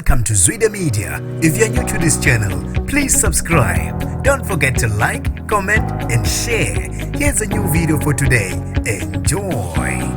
Welcome to Zwida Media. If you're new to this channel, please subscribe. Don't forget to like, comment, and share. Here's a new video for today. Enjoy.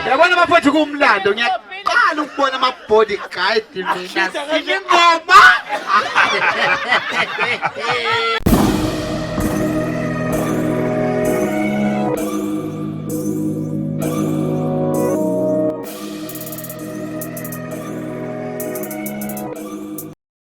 Yabona mafowethu kumlando ngiyaqala ukubona ama bodyguard mina ngama